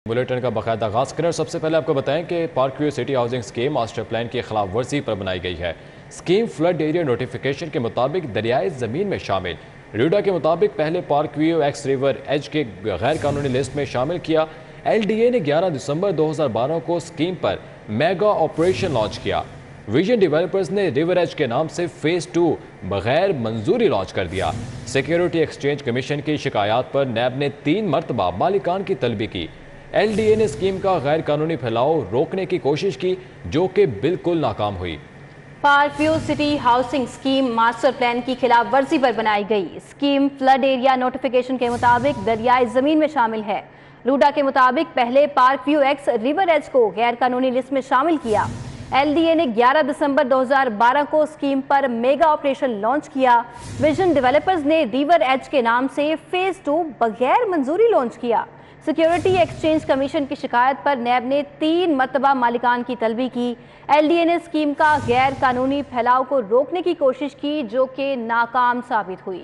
Bulletin का बाकायदा आगाज करें। सबसे पहले आपको बताएं कि park view city housing scheme master plan की खिलाफ वर्जी पर बनाई गई है। स्कीम फ्लड एरिया नोटिफिकेशन के मुताबिक दरियाई ज़मीन में शामिल। र्यूडा के मुताबिक पहले park view ex river edge के गैर कानूनी लिस्ट में शामिल किया। LDA ने 11 दिसंबर 2012 को स्कीम पर मेगा ऑपरेशन लॉन्च किया। विजन डेवलपर्स ने रिवर एज के नाम से फेज 2 बगैर मंजूरी लॉन्च कर दिया। सिक्योरिटी एक्सचेंज कमीशन की शिकायत पर नैब ने 3 मरतबा मालिकान की तलबी की। LDA ने स्कीम का गैर कानूनी फैलाव रोकने की कोशिश की, जो कि बिल्कुल नाकाम हुई। Park view city housing scheme master plan की खिलाफ वर्जी पर बनाई गई। स्कीम फ्लड एरिया नोटिफिकेशन के मुताबिक दरियाई जमीन में शामिल है। रूडा के मुताबिक पहले park view ex river edge को गैर कानूनी लिस्ट में शामिल किया। LDA ने 11 दिसंबर 2012 को स्कीम पर मेगा ऑपरेशन लॉन्च किया। विजन डेवलपर्स ने रिवर एज के नाम से फेज 2 बगैर मंजूरी लॉन्च किया। सिक्योरिटी एक्सचेंज कमीशन की शिकायत पर नैब ने 3 मरतबा मालिकान की तलबी की। LDA ने स्कीम का गैर कानूनी फैलाव को रोकने की कोशिश की, जो कि नाकाम साबित हुई।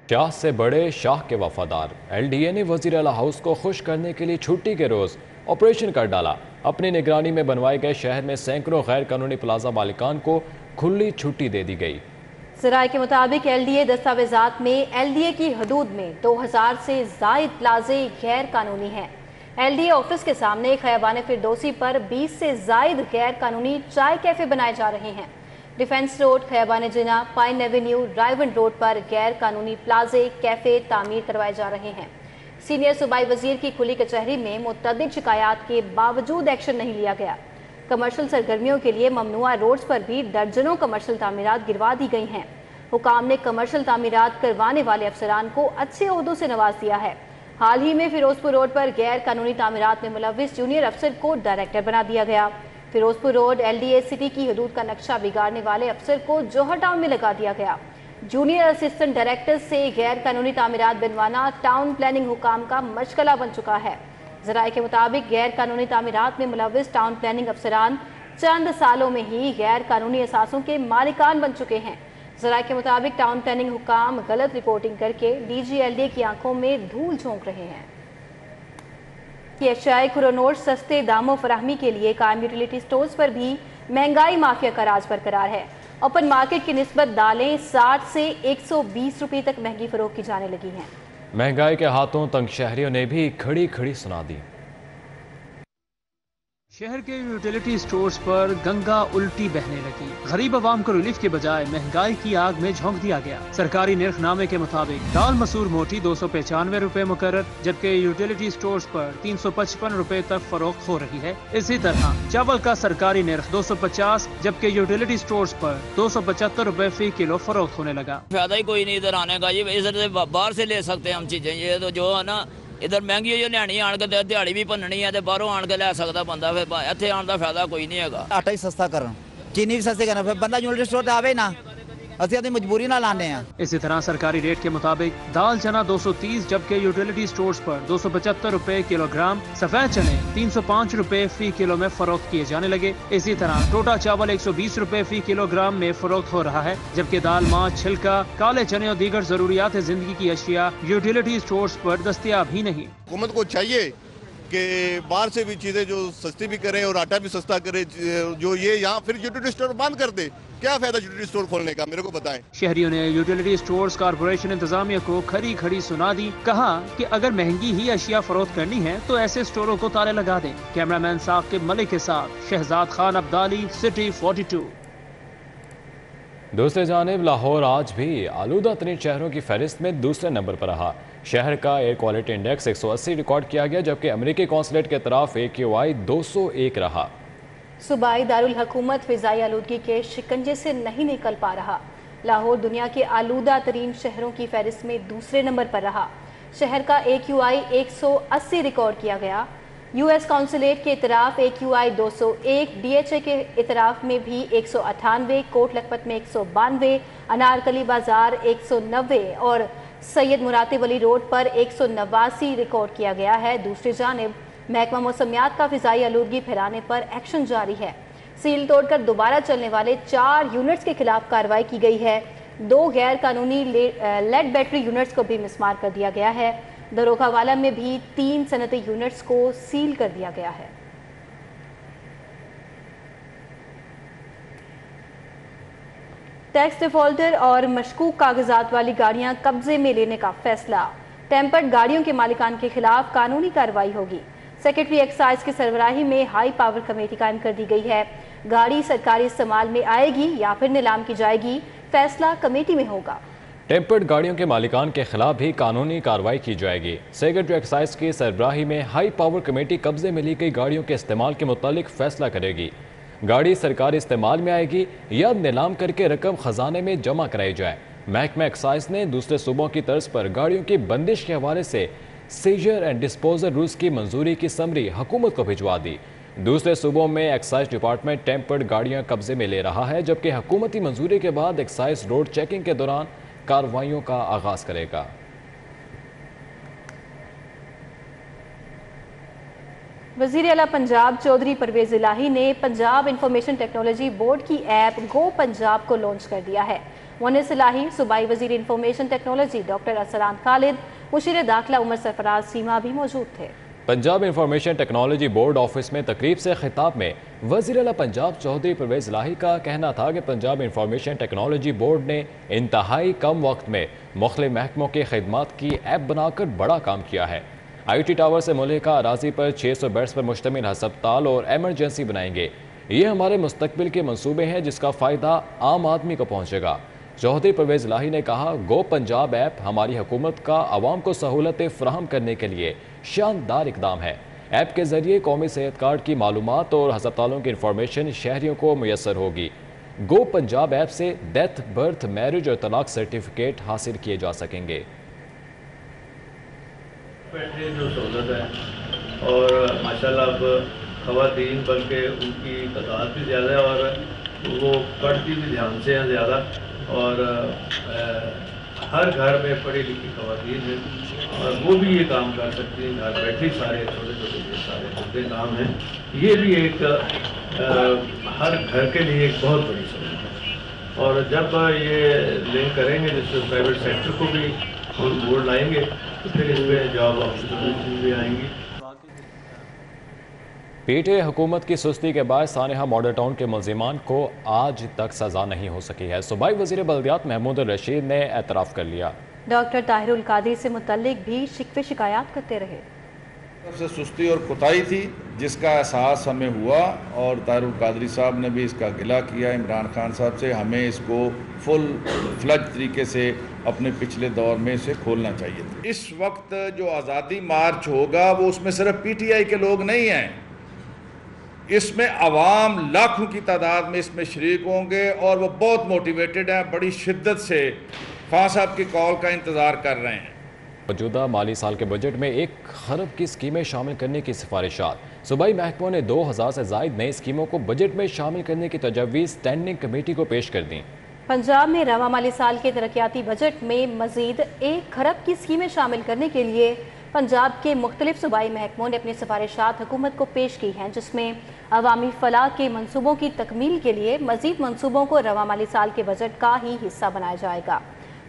शाह से बड़े शाह के वफादार। LDA ने वजीर आला हाउस को खुश करने के लिए छुट्टी के रोज ऑपरेशन कर डाला। अपनी निगरानी में बनवाए गए शहर में सैकड़ों गैर कानूनी प्लाजा मालिकान को खुली छुट्टी दे दी गई। ज़राए के मुताबिक LDA दस्तावेजात में LDA की हदूद में 2000 से जायद प्लाजे गैर कानूनी हैं। LDA ऑफिस के सामने खयाबान फिरदौसी पर 20 से जायद गैर कानूनी चाय कैफे बनाए जा रहे हैं। डिफेंस रोड, खयाबान जिना, पाइन एवेन्यू, रायवन रोड पर गैर कानूनी प्लाजे कैफे तामीर करवाए जा रहे हैं। सीनियर सूबाई वजीर की खुली कचहरी में मुतअद्दिद शिकायत के बावजूद एक्शन नहीं लिया गया। कमर्शियल सरगर्मियों के लिए ममनुआ रोड्स पर भी दर्जनों कमर्शियल तामीरात गिरवा दी गई हैं। हुकाम ने कमर्शियल तामीरात करवाने वाले अफसरान को अच्छे ओहदों से नवाज दिया है। हाल ही में फिरोजपुर रोड पर गैर कानूनी तामीरात में मुलविस जूनियर अफसर को डायरेक्टर बना दिया गया। फिरोजपुर रोड LDA सिटी की हदूद का नक्शा बिगाड़ने वाले अफसर को जौहर टाउन में लगा दिया गया। जूनियर असिस्टेंट डायरेक्टर से गैर कानूनी तामीरात बनवाना टाउन प्लानिंग हुकाम का मशगला बन चुका है। ज़राए के मुताबिक गैर कानूनी तामीरात में मुलविस टाउन प्लानिंग अफसरान चंद सालों में ही गैर कानूनी असासों के मालिकान बन चुके हैं। ज़राए के मुताबिक टाउन प्लानिंग हुकाम गलत रिपोर्टिंग करके DG LDA की आंखों में धूल झोंक रहे हैं। एशियाई खुरोनोट सस्ते दामों फराहमी के लिए कायम यूटिलिटी स्टोर्स पर भी महंगाई माफिया का राज बरकरार है। ओपन मार्केट की निस्बत दालें 60 से 120 रुपये तक महंगी फरोख्त की जाने लगी हैं। महंगाई के हाथों तंग शहरियों ने भी खड़ी खड़ी सुना दी। शहर के यूटिलिटी स्टोर्स पर गंगा उल्टी बहने लगी। गरीब आवाम को रिलीफ के बजाय महंगाई की आग में झोंक दिया गया। सरकारी निर्खनामे के मुताबिक दाल मसूर मोटी 295 रुपए मुकर्रर, जबकि यूटिलिटी स्टोर्स पर 355 रुपए तक फरोख्त हो रही है। इसी तरह चावल का सरकारी निर्ख 250, जबकि यूटिलिटी स्टोर्स पर 275 रुपए फी किलो फरोख्त होने लगा। फायदा ही कोई नहीं इधर आने का, ये इधर से बाहर से ले सकते हैं हम चीजें। ये तो जो है ना इधर महंगी जो लियानी आन के दिहाड़ी भी भननी है, बाहरों आन के लै सकता बंदा, फिर इत्थे आने का फायदा कोई नहीं है। आटा ही सस्ता करन, चीनी भी सस्ती करन, फिर बंदा यूनिट स्टोर ते आवे ना, ਅਸੀਂ अपनी मजबूरी ना लाने हैं। इसी तरह सरकारी रेट के मुताबिक दाल चना 230, जबकि यूटिलिटी स्टोर्स पर 275 रुपए किलोग्राम, सफेद चने 305 रुपए फी किलो में फरोख्त किए जाने लगे। इसी तरह टोटा चावल 120 रुपए फी किलोग्राम में फरोख्त हो रहा है, जबकि दाल, मांस, छिलका, काले चने और दीगर जरूरियात जिंदगी की अशिया यूटिलिटी स्टोर्स पर दस्तयाब ही नहीं। हुकूमत को चाहिए कि बाहर से भी चीज़ें जो सस्ती भी करें और आटा भी सस्ता करे, जो ये यहाँ फिर यूटिलिटी स्टोर बंद कर दे। क्या फायदा यूटिलिटी स्टोर खोलने का, मेरे को बताएं। शहरियों ने यूटिलिटी स्टोर्स कॉर्पोरेशन इंतजामिया को खरी खड़ी सुना दी। कहा कि अगर महंगी ही अशिया फरोख्त करनी है तो ऐसे स्टोरों को ताले लगा दें। कैमरामैन साकिब मलिक के साथ शहजाद खान अब्दाली, सिटी 42। दूसरी जानिब लाहौर आज भी आलूदा तरीन शहरों की फहरिस्त में दूसरे नंबर पर रहा। शहर का एयर क्वालिटी इंडेक्स 180 रिकॉर्ड किया गया, जबकि अमेरिकी कौंसलेट के तरफ AQI 201 रहा। सूबाई दारुल हुकूमत फिजाई आलूदगी के शिकंजे से नहीं निकल पा रहा। लाहौर दुनिया के आलूदा तरीन शहरों की फहरिस्त में दूसरे नंबर पर रहा। शहर का AQI 180 रिकॉर्ड किया गया। US कौंसलेट के इतराफ AQI 201, DHA के इतराफ में भी 198, कोट लखपत में 192, अनारकली बाजार 190 और सैयद मुरातिब अली रोड पर 189 रिकॉर्ड किया गया है। दूसरी जानिब महकमा मौसमियात का फिजाई आलूदगी फैलाने पर एक्शन जारी है। सील तोड़कर दोबारा चलने वाले 4 यूनिट्स के खिलाफ कार्रवाई की गई है। 2 गैर कानूनी लेड बैटरी यूनिट्स को भी मिसमार कर दिया गया है। दरोगा वाला में भी 3 सनती यूनिट्स को सील कर दिया गया है। टैक्स डिफॉल्टर और मशकूक कागजात वाली गाड़ियां कब्जे में लेने का फैसला। टेम्पर्ड गाड़ियों के मालिकान के खिलाफ कानूनी कार्रवाई होगी। सेक्रेटरी एक्साइज की सरबराही में हाई पावर कमेटी कायम कर दी गई है। गाड़ी सरकारी इस्तेमाल में आएगी या फिर नीलाम की जाएगी, फैसला कमेटी में होगा। टेम्पर्ड गाड़ियों के मालिकान के खिलाफ भी कानूनी कार्रवाई की जाएगी। सेक्रेटरी एक्साइज की सरबराही में हाई पावर कमेटी कब्जे में ली गई गाड़ियों के इस्तेमाल के मुतालिक फैसला करेगी। गाड़ी सरकारी इस्तेमाल में आएगी या नीलाम करके रकम खजाने में जमा कराई जाए। महकमा एक्साइज ने दूसरे सूबों की तर्ज पर गाड़ियों की बंदिश के हवाले से सीजर एंड डिस्पोजल रूल्स की मंजूरी की समरी हुकूमत को भिजवा दी। दूसरे सूबों में एक्साइज डिपार्टमेंट टेम्पर्ड गाड़ियां कब्जे में ले रहा है, जबकि हुकूमती मंजूरी के बाद एक्साइज रोड चेकिंग के दौरान कार्रवाइयों का आगाज करेगा। वज़ीर आला पंजाब चौधरी परवेज इलाही ने पंजाब इंफॉर्मेशन टेक्नोलॉजी बोर्ड की ऐप गो पंजाब को लॉन्च कर दिया है। मुनिस इलाही, सूबाई वज़ीर information technology doctor Arslan Khalid, मुशीर दाखिला उमर सरफराज सीमा भी मौजूद थे। Punjab information technology board office में तकरीब से खिताब में वज़ीर आला पंजाब चौधरी परवेज इलाही का कहना था कि पंजाब इंफॉर्मेशन टेक्नोलॉजी बोर्ड ने इंतहाई कम वक्त में मुख्तलिफ महकमों के खिदमात की ऐप बनाकर बड़ा काम किया है। IT टावर से मुल्का अराजी पर 600 बेड्स पर मुश्तमिल हस्पताल और एमरजेंसी बनाएंगे। ये हमारे मुस्तकबिल के मंसूबे हैं जिसका फ़ायदा आम आदमी को पहुँचेगा। चौधरी परवेज इलाही ने कहा, गो पंजाब ऐप हमारी हुकूमत का आवाम को सहूलतें फराहम करने के लिए शानदार इकदाम है। ऐप के ज़रिए कौमी सेहत कार्ड की मालूमात और हस्पतालों की इंफॉर्मेशन शहरियों को मुयसर होगी। गो पंजाब ऐप से डेथ, बर्थ, मैरिज और तलाक सर्टिफिकेट हासिल किए जा सकेंगे। जो सहूलत है और माशाल्लाह अब ख़वातीन बल्कि उनकी तादाद भी ज़्यादा है और वो पढ़ती भी ध्यान से हैं ज़्यादा, और हर घर में पढ़ी लिखी ख़वातीन हैं और वो भी ये काम कर सकती हैं। घर बैठे सारे छोटे छोटे सारे छोटे काम हैं। ये भी एक हर घर के लिए एक बहुत बड़ी सहूलत है। और जब ये लिंक करेंगे जिसमें प्राइवेट सेक्टर को भी बोर्ड लाएंगे तो फिर इसमें जॉब अपॉर्चुनिटीज भी आएंगी। PTA हुकूमत की सुस्ती के बाद सानेहा मॉडल टाउन के मुलजिमान को आज तक सजा नहीं हो सकी है। सूबाई वज़ीर बल्दियात महमूद रशीद ने एतराफ़ कर लिया। डॉक्टर ताहिरुल कादरी से मुतल्लिक भी शिकवे शिकायत करते रहे। सबसे सुस्ती और कोताही थी जिसका एहसास हमें हुआ, और ताहिरुल कादरी साहब ने भी इसका गिला किया इमरान खान साहब से। हमें इसको फुल फ्लज तरीके से अपने पिछले दौर में से खोलना चाहिए था। इस वक्त जो आज़ादी मार्च होगा वो उसमें सिर्फ PTI के लोग नहीं हैं, इसमें अवाम लाखों की तादाद में इसमें शरीक होंगे और वो बहुत मोटिवेटेड हैं, बड़ी शिद्दत से खान साहब की कॉल का इंतज़ार कर रहे हैं। मौजूदा माली साल के बजट में 1 खरब की स्कीमें शामिल करने की सिफारिशात। सूबाई महकमों ने 2000 से ज़ायद नई स्कीमों को बजट में शामिल करने की तजवीज़ स्टैंडिंग कमेटी को पेश कर दी। पंजाब में रवा माली साल के तरक्याती बजट में मजीद 1 खरब की स्कीमें शामिल करने के लिए पंजाब के मुख्तलिफ सूबाई महकमों ने अपनी सिफारिशात हुकूमत को पेश की हैं, जिसमें अवामी फलाह के मनसूबों की तकमील के लिए मजीद मनसूबों को रवा माली साल के बजट का ही हिस्सा बनाया जाएगा।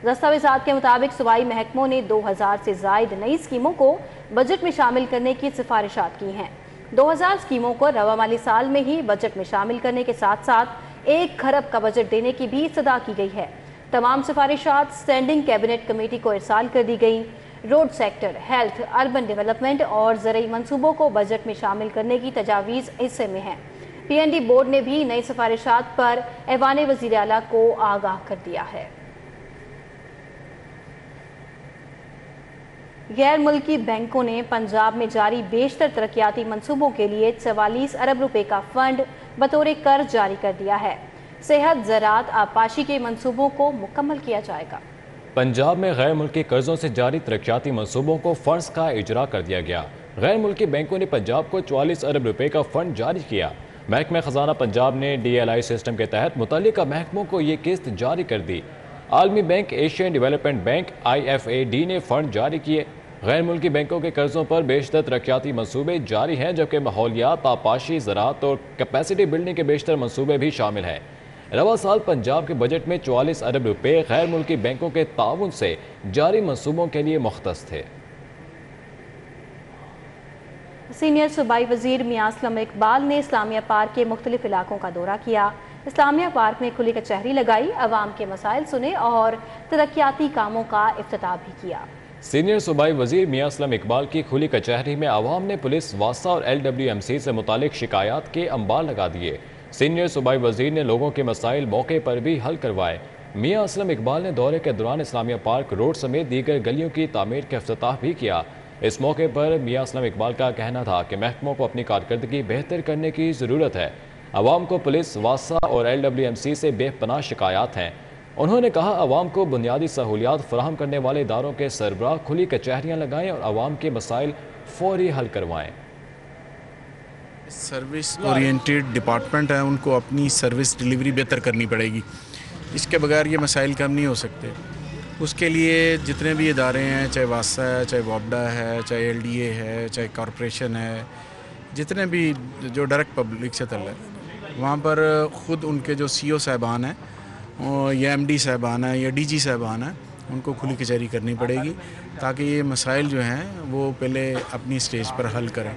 दस्तावेज़ात के मुताबिक सूबाई महकमों ने 2000 से ज़ायद नई स्कीमों को बजट में शामिल करने की सिफारिशात की हैं। 2000 स्कीमों को रवा माली साल में ही बजट में शामिल करने के साथ साथ 1 खरब का बजट देने की भी सदा की गई है। तमाम सिफारिशात स्टैंडिंग कैबिनेट कमेटी को इरसाल कर दी गई। Road sector, health, urban development और ज़रई मनसूबों को बजट में शामिल करने की तजावीज़ हिस्से में है। PND बोर्ड ने भी नई सिफारिशात पर ऐवान वज़ीर आला को आगाह कर दिया है। गैर मुल्की बैंकों ने पंजाब में जारी बेशतर तरक्याती मंसूबों के लिए 44 अरब रुपए का फंड बतौर कर्ज जारी कर दिया है। सेहत, ज़राअत, आबपाशी के मंसूबों को मुकम्मल किया जाएगा। पंजाब में गैर मुल्की कर्जों से जारी तरक्याती मंसूबों को फंड्स का इजरा कर दिया गया। गैर मुल्की बैंकों ने पंजाब को 44 अरब रुपए का फंड जारी किया। महकमा खजाना पंजाब ने DLI सिस्टम के तहत मुतल्लिका महकमों को ये किस्त जारी कर दी। आलमी bank, Asian development bank, IFAD ने फंड जारी किए। गैर मुल्की बैंकों के कर्जों पर बेशतर तरक्याती मंसूबे जारी हैं, जबकि माहौलियात, आबपाशी, ज़राअत और कैपेसिटी बिल्डिंग के बेशतर मंसूबे भी शामिल हैं। रवा साल पंजाब के बजट में 44 अरब रुपए गैर मुल्की बैंकों के ताउन से जारी मंसूबों के लिए मुख्तस थे। سینئر صوبائی وزیر میاں اسلم اقبال نے اسلامیہ پارک کے مختلف علاقوں کا دورہ کیا۔ اسلامیہ پارک میں کھلی کچہری لگائی، عوام کے مسائل سنے اور ترقیاتی کاموں کا افتتاح بھی کیا۔ سینئر صوبائی وزیر میاں اسلم اقبال کی کھلی کچہری میں عوام نے پولیس، واسطہ اور LWMC سے متعلق شکایات کے انبار لگا دیے۔ سینئر صوبائی وزیر نے لوگوں کے مسائل موقع پر بھی حل کروائے۔ میاں اسلم اقبال نے دورے کے دوران اسلامیہ پارک روڈ سمیت دیگر گلیوں کی تعمیر کا افتتاح بھی کیا۔ اس موقع پر میاں اسلم اقبال کا کہنا تھا کہ محکموں کو اپنی کارکردگی بہتر کرنے کی ضرورت ہے۔ عوام کو پولیس، واسطہ اور LWMC سے بے پناہ شکایات ہیں۔ انہوں نے کہا عوام کو بنیادی سہولیات فراہم کرنے والے اداروں کے سربراہ کھلی کچہریاں لگائیں اور عوام کے مسائل فوری حل کروائیں۔ سروس اورینٹیڈ ڈپارٹمنٹ ہے، ان کو اپنی سروس ڈیلیوری بہتر کرنی پڑے گی۔ اس کے بغیر یہ مسائل کم نہیں ہو سکتے۔ اس کے لیے جتنے بھی ادارے ہیں، چاہے واسطہ ہے، چاہے وابڈا ہے، چاہے LDA ہے، چاہے کارپوریشن ہے، جتنے بھی جو ڈائریکٹ پبلک سے تعلق ہے، وہاں پر خود ان کے جو CO صاحبان ہیں یا MD صاحبان ہیں یا DG صاحبان ہیں، ان کو کھلی کچہری کرنی پڑے گی تاکہ یہ مسائل جو ہیں وہ پہلے اپنی سٹیج پر حل کریں۔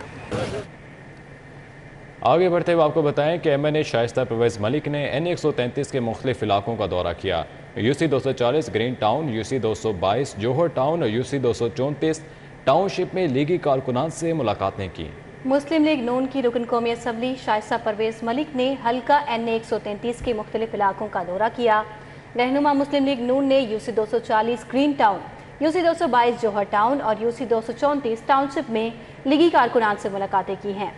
آگے بڑھتے ہوئے آپ کو بتائیں کہ MNA شائستہ پرویز ملک نے N133 کے مختلف علاقوں کا دورہ کیا۔ UC 240 گرین ٹاؤن، UC 222 جوہر ٹاؤن اور UC 234 ٹاؤن شپ میں لیگی کارکنان سے ملاقاتیں کی۔ مسلم لیگ نون کی رکن قومی اسمبلی شائستہ پرویز ملک نے حلقہ NA 133 کے مختلف علاقوں کا دورہ کیا۔ رہنما مسلم لیگ نون نے UC 240 گرین ٹاؤن، UC 222 جوہر ٹاؤن اور UC 234 ٹاؤن شپ میں لیگی کارکنان سے ملاقاتیں کی ہیں۔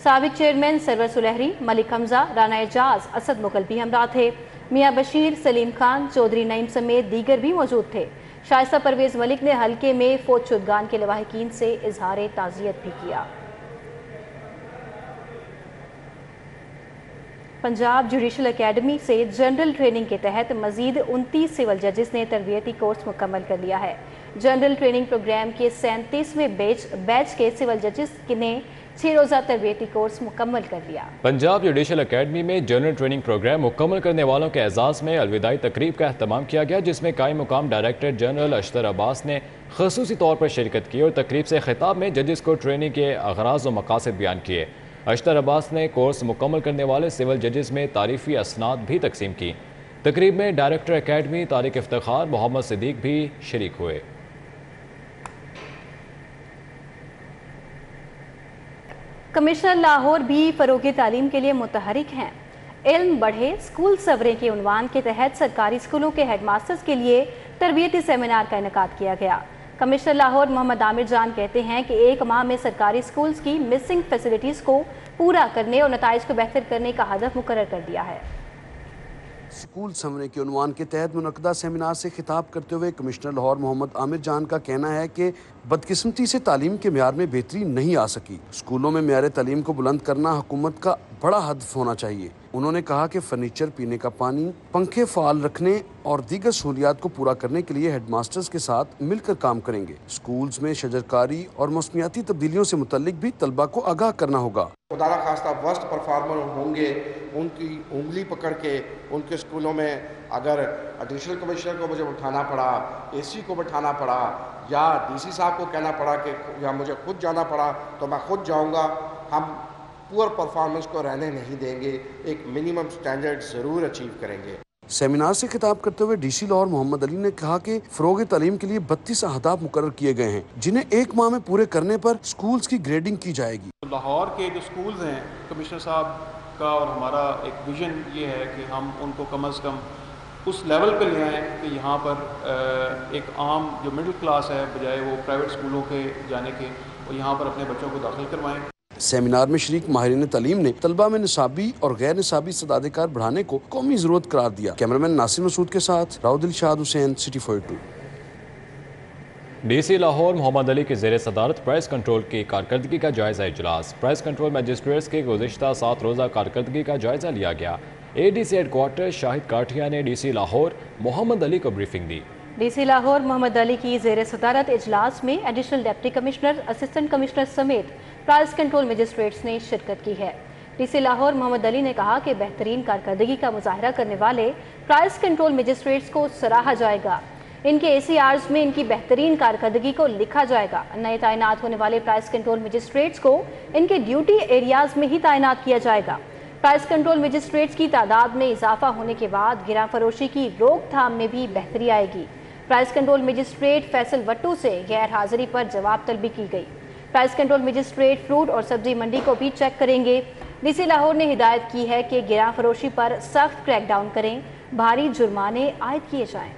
سابق چیئرمین سرور سلہری، ملک حمزہ، رانا اعجاز، اسد مغل بھی ہمراہ تھے۔ میاں بشیر، سلیم خان، چودھری نعیم سمیت دیگر بھی موجود تھے۔ شائستہ پرویز ملک نے حلقے میں فوت شدگان کے لواحقین سے اظہار تعزیت بھی کیا۔ پنجاب جوڈیشل اکیڈمی سے جنرل ٹریننگ کے تحت مزید 29 سول ججز نے تربیتی کورس مکمل کر لیا ہے۔ جنرل ٹریننگ پروگرام کے 37ویں بیچ کے سول ججز نے 6 روزہ تربیتی کورس مکمل کر لیا۔ پنجاب جوڈیشل اکیڈمی میں جنرل ٹریننگ پروگرام مکمل کرنے والوں کے اعزاز میں الوداعی تقریب کا اہتمام کیا گیا، جس میں قائم مقام ڈائریکٹر جنرل اشتر عباس نے خصوصی طور پر شرکت کی اور تقریب سے خطاب میں ججز کو ٹریننگ کے اغراض و مقاصد بیان کیے۔ اشتر عباس نے کورس مکمل کرنے والے سول ججز میں تعریفی اسناد بھی تقسیم کی۔ تقریب میں ڈائریکٹر اکیڈمی طارق افتخار محمد صدیق بھی شریک ہوئے۔ کمشنر لاہور بھی فروغ تعلیم کے لیے متحرک ہیں۔ علم بڑھے، اسکول سنورے کے عنوان کے تحت سرکاری اسکولوں کے ہیڈ ماسٹرز کے لیے تربیتی سیمینار کا انعقاد کیا گیا۔ کمشنر لاہور محمد عامر جان کہتے ہیں کہ 1 ماہ میں سرکاری اسکولز کی مسنگ فیسلٹیز کو پورا کرنے اور نتائج کو بہتر کرنے کا ہدف مقرر کر دیا ہے۔ اسکول سنورے کے عنوان کے تحت منعقدہ سیمینار سے خطاب کرتے ہوئے کمشنر لاہور محمد عامر جان کا کہنا ہے کہ بدقسمتی سے تعلیم کے معیار میں بہتری نہیں آ سکی۔ اسکولوں میں معیار تعلیم کو بلند کرنا حکومت کا بڑا ہدف ہونا چاہیے۔ انہوں نے کہا کہ فرنیچر، پینے کا پانی، پنکھے فعال رکھنے اور دیگر سہولیات کو پورا کرنے کے لیے ہیڈ ماسٹرز کے ساتھ مل کر کام کریں گے۔ اسکولز میں شجرکاری اور موسمیاتی تبدیلیوں سے متعلق بھی طلبہ کو آگاہ کرنا ہوگا۔ خدا نخواستہ ورسٹ پرفارمر ہوں گے، ان کی انگلی پکڑ کے ان کے اسکولوں میں اگر ایڈیشنل کمشنر کو مجھے اٹھانا پڑا، AC کو بٹھانا پڑا یا DC صاحب کو کہنا پڑا کہ یا مجھے خود جانا پڑا تو میں خود جاؤں گا۔ ہم پور پرفارمنس کو رہنے نہیں دیں گے، ایک منیمم سٹینڈرڈ ضرور اچیو کریں گے۔ سیمینار سے خطاب کرتے ہوئے DC لاہور محمد علی نے کہا کہ فروغ تعلیم کے لیے 32 اہداف مقرر کیے گئے ہیں، جنہیں 1 ماہ میں پورے کرنے پر اسکولز کی گریڈنگ کی جائے گی۔ لاہور کے جو اسکولز ہیں، کمشنر صاحب کا اور ہمارا ایک ویژن یہ ہے کہ ہم ان کو کم از کم اس لیول پہ لے آئیں کہ یہاں پر ایک عام جو مڈل کلاس ہے بجائے وہ پرائیویٹ اسکولوں کے جانے کے، وہ یہاں پر اپنے بچوں کو داخل کروائیں۔ سیمینار میں شریک ماہرین تعلیم نے طلبہ میں نصابی اور غیر نصابی استعداد کار بڑھانے کو قومی ضرورت قرار دیا۔ کیمرامین ناصر مسعود کے ساتھ راؤ دلشاد حسین، سٹی 42۔ DC لاہور محمد علی کے زیر صدارت پرائس کنٹرول کی کارکردگی کا جائزہ اجلاس۔ پرائس کنٹرول میجسٹریٹس کے گزشتہ 7 روزہ کارکردگی کا جائزہ لیا گیا۔ ADC ہیڈ کوارٹر شاہد کاٹھیا نے DC لاہور محمد علی کو بریفنگ دی۔ DC لاہور محمد علی کی زیر صدارت اجلاس میں additional deputy commissioner, assistant commissioner سمیت پرائس کنٹرول میجسٹریٹس نے شرکت کی ہے۔ DC لاہور محمد علی نے کہا کہ بہترین کارکردگی کا مظاہرہ کرنے والے پرائس کنٹرول میجسٹریٹس کو سراہا جائے گا۔ ان کے ACRs میں ان کی بہترین کارکردگی کو لکھا جائے گا۔ نئے تعینات ہونے والے پرائس کنٹرول مجسٹریٹس کو ان کے ڈیوٹی ایریاز میں ہی تعینات کیا جائے گا۔ پرائس کنٹرول مجسٹریٹس کی تعداد میں اضافہ ہونے کے بعد گراں فروشی کی روک تھام میں بھی بہتری آئے گی۔ پرائس کنٹرول مجسٹریٹ فیصل وٹو سے غیر حاضری پر جواب طلبی کی گئی۔ پرائس کنٹرول مجسٹریٹ فروٹ اور سبزی منڈی کو بھی چیک کریں گے۔ DC لاہور نے ہدایت کی ہے کہ گراں فروشی پر سخت کریک ڈاؤن کریں، بھاری جرمانے عائد کیے جائیں۔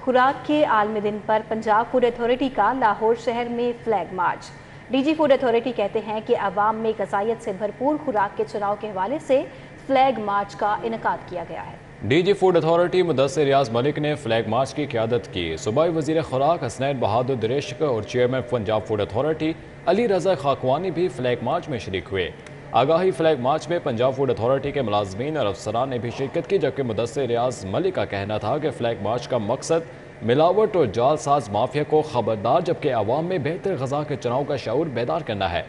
خوراک کے عالمی دن پر پنجاب فوڈ اتھارٹی کا لاہور شہر میں flag march. DG food authority کہتے ہیں کہ عوام میں غذائیت سے بھرپور خوراک کے چناؤ کے حوالے سے فلیگ مارچ کا انعقاد کیا گیا ہے۔ DG فوڈ اتھارٹی مدثر ریاض ملک نے فلیگ مارچ کی قیادت کی۔ صوبائی وزیر خوراک حسنین بہادر دریشک اور chairman Punjab food authority Ali Raza Khakwani بھی فلیگ مارچ میں شریک ہوئے۔ آگاہی فلیگ مارچ میں پنجاب فوڈ اتھارٹی کے ملازمین اور افسران نے بھی شرکت کی، جبکہ مدثر ریاض ملک کا کہنا تھا کہ فلیگ مارچ کا مقصد ملاوٹ اور جعل ساز مافیا کو خبردار جبکہ عوام میں بہتر غذا کے چناؤ کا شعور بیدار کرنا ہے۔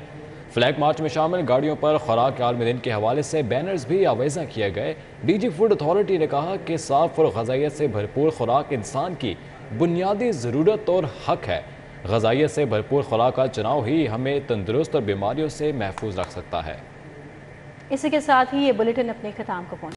فلیگ مارچ میں شامل گاڑیوں پر خوراک کے عالمی دن کے حوالے سے بینرز بھی آویزاں کیے گئے۔ DG فوڈ اتھارٹی نے کہا کہ صاف اور غذائیت سے بھرپور خوراک انسان کی بنیادی ضرورت اور حق ہے۔ غذائیت سے بھرپور خوراک کا چناؤ ہی ہمیں تندرست اور بیماریوں سے محفوظ رکھ سکتا ہے۔ اسی کے ساتھ ہی یہ بلیٹن اپنے ختام کو پہنچا۔